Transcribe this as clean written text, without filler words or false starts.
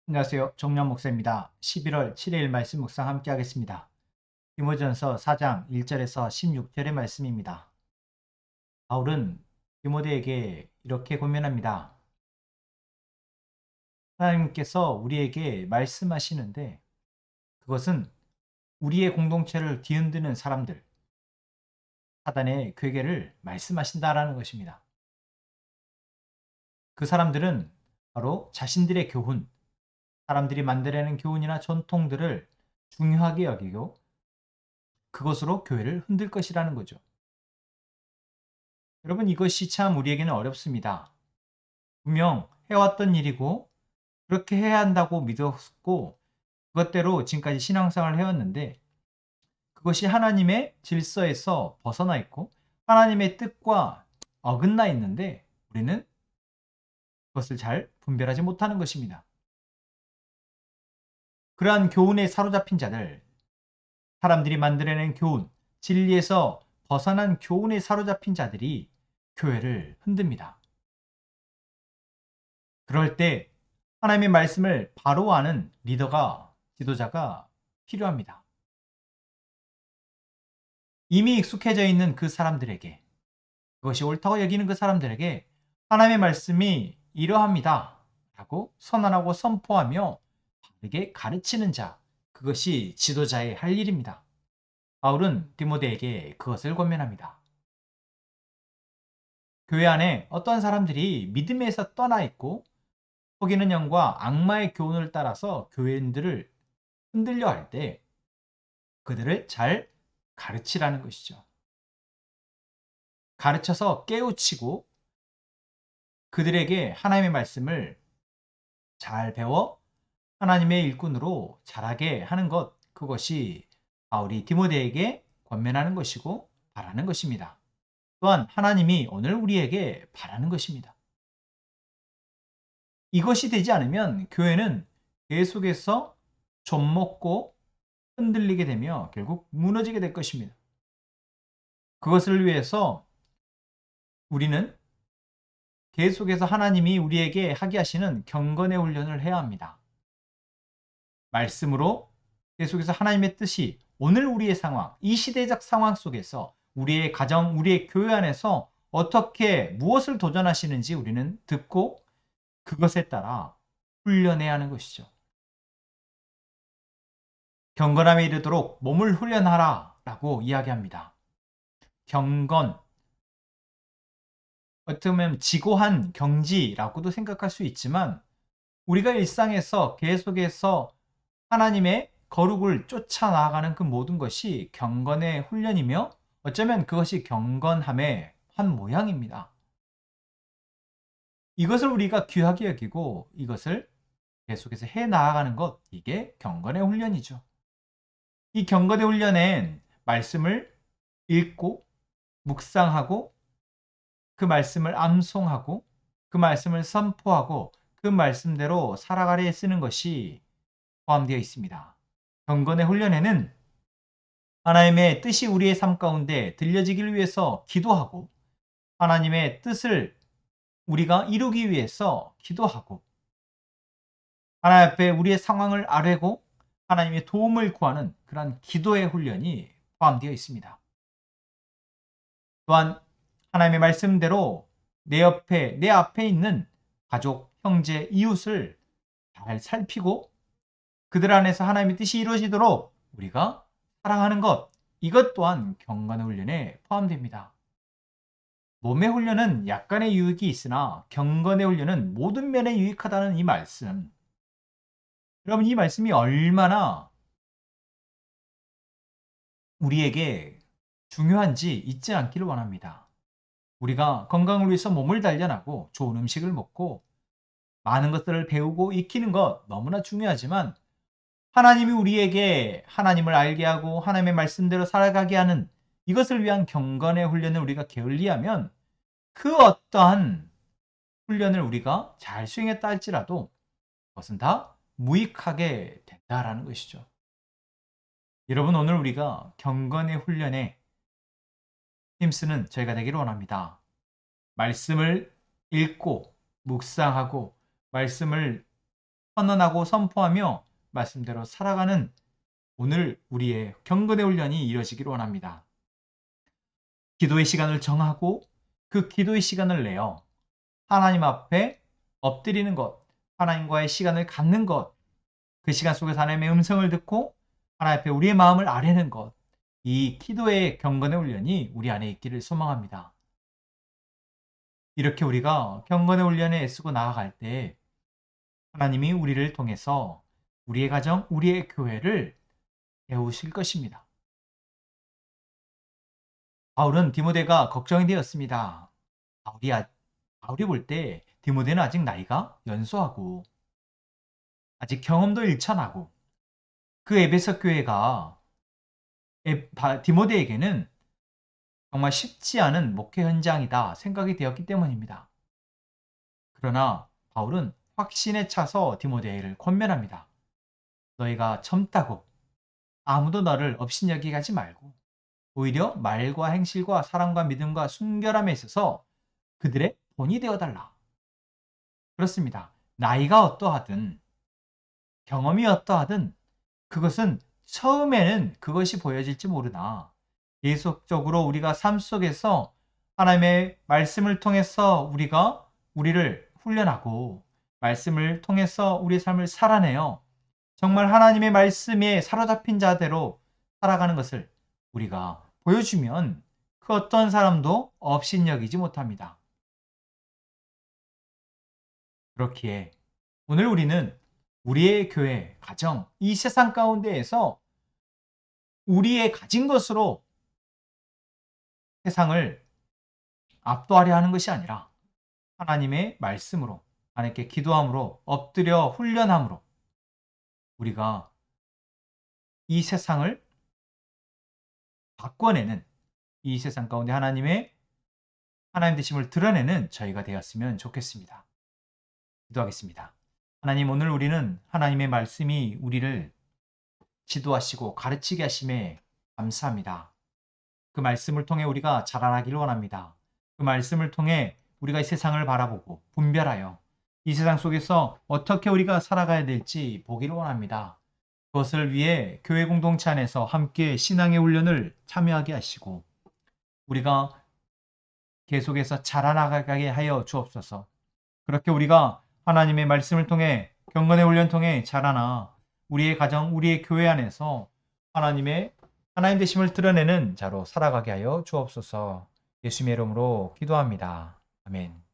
안녕하세요. 정년 목사입니다. 11월 7일 말씀 묵상 함께 하겠습니다. 디모전서 4장 1절에서 16절의 말씀입니다. 바울은 디모데에게 이렇게 권면합니다. 하나님께서 우리에게 말씀하시는데 그것은 우리의 공동체를 뒤흔드는 사람들, 사단의 괴계를 말씀하신다라는 것입니다. 그 사람들은 바로 자신들의 교훈, 사람들이 만들어내는 교훈이나 전통들을 중요하게 여기고 그것으로 교회를 흔들 것이라는 거죠. 여러분, 이것이 참 우리에게는 어렵습니다. 분명 해왔던 일이고 그렇게 해야 한다고 믿었고 그것대로 지금까지 신앙생활을 해왔는데 그것이 하나님의 질서에서 벗어나 있고 하나님의 뜻과 어긋나 있는데 우리는 그것을 잘 분별하지 못하는 것입니다. 그러한 교훈에 사로잡힌 자들, 사람들이 만들어낸 교훈, 진리에서 벗어난 교훈에 사로잡힌 자들이 교회를 흔듭니다. 그럴 때 하나님의 말씀을 바로 아는 리더가, 지도자가 필요합니다. 이미 익숙해져 있는 그 사람들에게, 그것이 옳다고 여기는 그 사람들에게 하나님의 말씀이 이러합니다 라고 선언하고 선포하며 바르게 가르치는 자, 그것이 지도자의 할 일입니다. 바울은 디모데에게 그것을 권면합니다. 교회 안에 어떤 사람들이 믿음에서 떠나 있고 속이는 영과 악마의 교훈을 따라서 교인들을 흔들려 할 때 그들을 잘 가르치라는 것이죠. 가르쳐서 깨우치고 그들에게 하나님의 말씀을 잘 배워 하나님의 일꾼으로 자라게 하는 것, 그것이 바울이 디모데에게 권면하는 것이고 바라는 것입니다. 또한 하나님이 오늘 우리에게 바라는 것입니다. 이것이 되지 않으면 교회는 계속해서 좀먹고 흔들리게 되며 결국 무너지게 될 것입니다. 그것을 위해서 우리는 계속해서 하나님이 우리에게 하게 하시는 경건의 훈련을 해야 합니다. 말씀으로 계속해서 하나님의 뜻이 오늘 우리의 상황, 이 시대적 상황 속에서 우리의 가정, 우리의 교회 안에서 어떻게 무엇을 도전하시는지 우리는 듣고 그것에 따라 훈련해야 하는 것이죠. 경건함에 이르도록 몸을 훈련하라 라고 이야기합니다. 경건, 어떻게 보면 지고한 경지라고도 생각할 수 있지만 우리가 일상에서 계속해서 하나님의 거룩을 쫓아 나아가는 그 모든 것이 경건의 훈련이며 어쩌면 그것이 경건함의 한 모양입니다. 이것을 우리가 귀하게 여기고 이것을 계속해서 해 나아가는 것, 이게 경건의 훈련이죠. 이 경건의 훈련엔 말씀을 읽고 묵상하고 그 말씀을 암송하고 그 말씀을 선포하고 그 말씀대로 살아가려 쓰는 것이 포함되어 있습니다. 경건의 훈련에는 하나님의 뜻이 우리의 삶 가운데 들려지기를 위해서 기도하고 하나님의 뜻을 우리가 이루기 위해서 기도하고 하나님 앞에 우리의 상황을 아뢰고 하나님의 도움을 구하는 그런 기도의 훈련이 포함되어 있습니다. 또한 하나님의 말씀대로 내 앞에 있는 가족, 형제, 이웃을 잘 살피고 그들 안에서 하나님의 뜻이 이루어지도록 우리가 사랑하는 것, 이것 또한 경건의 훈련에 포함됩니다. 몸의 훈련은 약간의 유익이 있으나 경건의 훈련은 모든 면에 유익하다는 이 말씀. 여러분, 이 말씀이 얼마나 우리에게 중요한지 잊지 않기를 원합니다. 우리가 건강을 위해서 몸을 단련하고 좋은 음식을 먹고 많은 것들을 배우고 익히는 것 너무나 중요하지만 하나님이 우리에게 하나님을 알게 하고 하나님의 말씀대로 살아가게 하는 이것을 위한 경건의 훈련을 우리가 게을리하면 그 어떠한 훈련을 우리가 잘 수행했다 할지라도 그것은 다 무익하게 된다라는 것이죠. 여러분, 오늘 우리가 경건의 훈련에 힘쓰는 저희가 되기를 원합니다. 말씀을 읽고 묵상하고 말씀을 선언하고 선포하며 말씀대로 살아가는 오늘 우리의 경건의 훈련이 이루어지기를 원합니다. 기도의 시간을 정하고 그 기도의 시간을 내어 하나님 앞에 엎드리는 것, 하나님과의 시간을 갖는 것, 그 시간 속에서 하나님의 음성을 듣고 하나님 앞에 우리의 마음을 아뢰는 것, 이 기도의 경건의 훈련이 우리 안에 있기를 소망합니다. 이렇게 우리가 경건의 훈련에 애쓰고 나아갈 때 하나님이 우리를 통해서 우리의 가정, 우리의 교회를 세우실 것입니다. 바울은 디모데가 걱정이 되었습니다. 바울이 볼 때 디모데는 아직 나이가 연소하고 아직 경험도 일천하고 그 에베소 교회가 디모데에게는 정말 쉽지 않은 목회 현장이다 생각이 되었기 때문입니다. 그러나 바울은 확신에 차서 디모데를 권면합니다. 너희가 젊다고 아무도 너를 업신여기게 하지 말고 오히려 말과 행실과 사랑과 믿음과 순결함에 있어서 그들의 본이 되어달라. 그렇습니다. 나이가 어떠하든 경험이 어떠하든 그것은 처음에는 그것이 보여질지 모르나 계속적으로 우리가 삶 속에서 하나님의 말씀을 통해서 우리를 훈련하고 말씀을 통해서 우리의 삶을 살아내어 정말 하나님의 말씀에 사로잡힌 자대로 살아가는 것을 우리가 보여주면 그 어떤 사람도 업신여기지 못합니다. 그렇기에 오늘 우리는 우리의 교회, 가정, 이 세상 가운데에서 우리의 가진 것으로 세상을 압도하려 하는 것이 아니라 하나님의 말씀으로, 하나님께 기도함으로, 엎드려 훈련함으로 우리가 이 세상을 바꿔내는, 이 세상 가운데 하나님 되심을 드러내는 저희가 되었으면 좋겠습니다. 기도하겠습니다. 하나님, 오늘 우리는 하나님의 말씀이 우리를 지도하시고 가르치게 하심에 감사합니다. 그 말씀을 통해 우리가 자라나기를 원합니다. 그 말씀을 통해 우리가 이 세상을 바라보고 분별하여 이 세상 속에서 어떻게 우리가 살아가야 될지 보기를 원합니다. 그것을 위해 교회 공동체 안에서 함께 신앙의 훈련을 참여하게 하시고 우리가 계속해서 자라나가게 하여 주옵소서. 그렇게 우리가 하나님의 말씀을 통해 경건의 훈련 통해 자라나 우리의 가정, 우리의 교회 안에서 하나님 되심을 드러내는 자로 살아가게 하여 주옵소서. 예수님의 이름으로 기도합니다. 아멘.